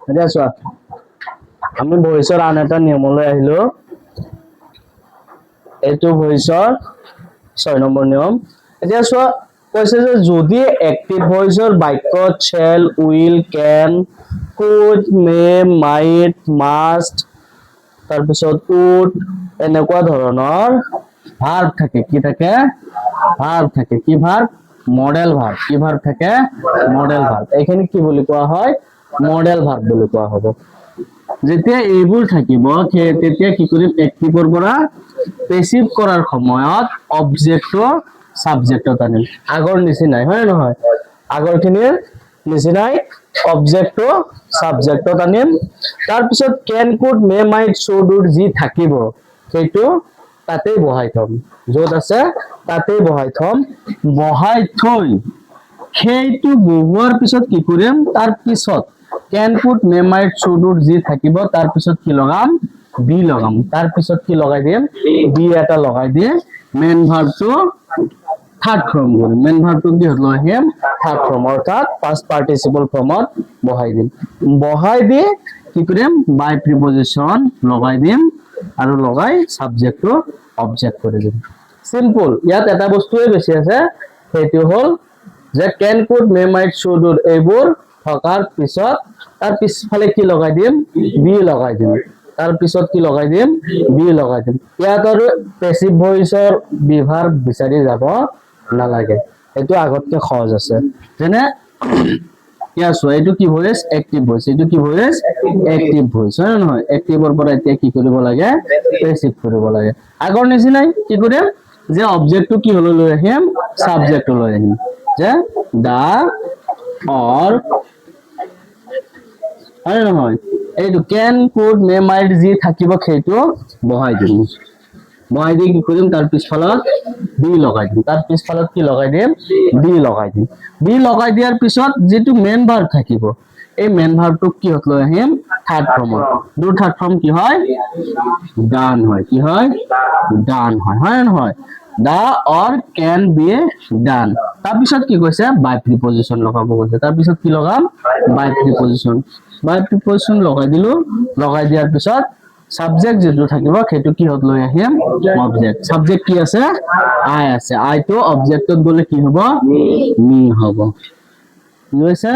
এতিয়া চোৱা আমি ভইচৰ আন এটা নিয়মলৈ আহিলো। এইটো ভইচৰ 6 নম্বৰ নিয়ম। এতিয়া চোৱা কৈছে যে যদি এক্টিভ ভইচৰ বাক্য shall, will, can, could, may, might, must, তাৰপিছত উড এনেকুৱা ধৰণৰ ভাৰ্ব থাকে। কি থাকে? ভাৰ্ব থাকে। কি ভাৰ্ব? Modal verb. কি ভাৰ্ব থাকে? Modal verb. এইখিনি কি বুলি কোৱা হয়? মডেল ভাৰ্ব বুলি কোৱা হ'ব। যেতিয়া এইবোৰ থাকিব তেতিয়া কি কৰিম? এক্টিভৰ পৰা পেসিভ কৰাৰ সময়ত অবজেক্টটো সাবজেক্টত আনিম। আগৰ নিচিনাই হয় নে নহয়? আগৰখিনিৰ নিচিনাই অবজেক্টটো সাবজেক্টত আনিম। তাৰপিছত can, could, may, might, should, would যি থাকিব সেইটো তাতেই বহাই থম। য'ত আছে তাতেই বহাই থম। বহাই থৈ সেইটো বহুৱাৰ পিছত কি কৰিম? তাৰ পিছত can, could, may, might, should, would যি থাকিব তাৰ পিছত কি লগাম? বি লগাম। তাৰ পিছত কি লগাই দিম? বি এটা লগাই দি মেইন ভাৰ্বটো থাৰ্ড ফৰ্ম কৰিম। মেইন ভাৰ্বটো কি লৈ আহিম? থাৰ্ড ফৰ্ম, অৰ্থাৎ পাস্ট পাৰ্টিসিপল ফৰ্মত বহাই দিম। বহাই দি কি কৰিম? বাই প্ৰিপজিশন লগাই দিম আৰু লগাই সাবজেক্টটো অবজেক্ট কৰি দিম। সিম্পল। ইয়াত এটা বস্তুৱে বেছি আছে, সেইটো হ'ল যে can, could, may, might, should, would এইবোৰ থকাৰ পিছত তাৰ পিছফালে কি লগাই দিম? বি লগাই দিম। তাৰ পিছত কি লগাই দিম? বি লগাই দিম। ইয়াত আৰু পেসিভ ভইচৰ বিভাৰ বিচাৰি যাব নালাগে। এইটো আগতকে সহজ আছে। যেনে ইয়াৰ চোৱা এইটো কি ভইচ? Active voice. এইটো কি ভইচ? এক্টিভ ভইচ হয় নে নহয়? এক্টিভৰ পৰা এতিয়া কি কৰিব লাগে? পেসিভ কৰিব লাগে। আগৰ নিচিনাই কি কৰিম? যে অবজেক্টটো কি হলৈ লৈ আহিম? সাবজেক্ট লৈ আহিম। যে দা অর হয় নহয়? এইটো কেন, কুড, মে, মাইট যি থাকিব সেইটো বহাই দিম। বহাই দি কি কৰিম? তাৰ পিছফালত বি লগাই দিম। তাৰ পিছফালত কি লগাই দিম? বি লগাই দিম। বি লগাই দিয়াৰ পিছত যিটো মেইন ভাৰ্ব থাকিব এই মেইন ভাৰ্বটোক কি লৈ আহিম? থাৰ্ড ফৰ্মত। দুৰ থার্ড ফর্ম কি হয়? ডান হয়। কি হয়? ডান হয়। হয় নে নহয়? দা অর ক্যান বি ডান। তাৰপিছত কি কৈছে? বাই প্ৰিপজিশন লগাব কৈছে। তাৰপিছত কি লগাম? বাই প্ৰিপজিশন। বাই প্ৰিপজিশন লগাই দিলো। লগাই দিয়াৰ পিছত সাবজেক্ট যেটো থাকিব সেইটো কি হত লৈ আহিম? অবজেক্ট। সাবজেক্ট কি আছে? আই আছে। আইটো অবজেক্টত গলে কি হ'ব? মি হ'ব। বুজিছে?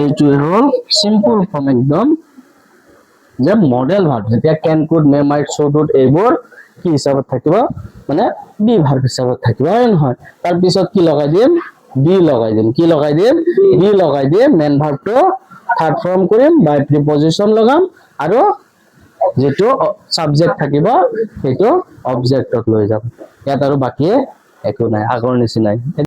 এইটোৱে হ'ল সিম্পল ফৰ্ম একদম যে মডেল ভাৰ্ব। যেতিয়া can, could, may, might, should, would এইবোৰ কি হিচাপত থাকিব? মানে বি ভাৰ্ব হিচাপত থাকিব হয় নহয়? তাৰ পিছত কি লগাই দিম? বি লগাই দিম। কি লগাই দিম? বি লগাই দিম। মেইন ভার্বটো থার্ড ফর্ম কৰিম, বাই প্ৰিপজিশন লগাম আৰু যেটো সাবজেক্ট থাকিব সেইটো অবজেক্টত লৈ যাম। ইয়াত আৰু বাকি একো নাই, আগৰ নিচিনাই।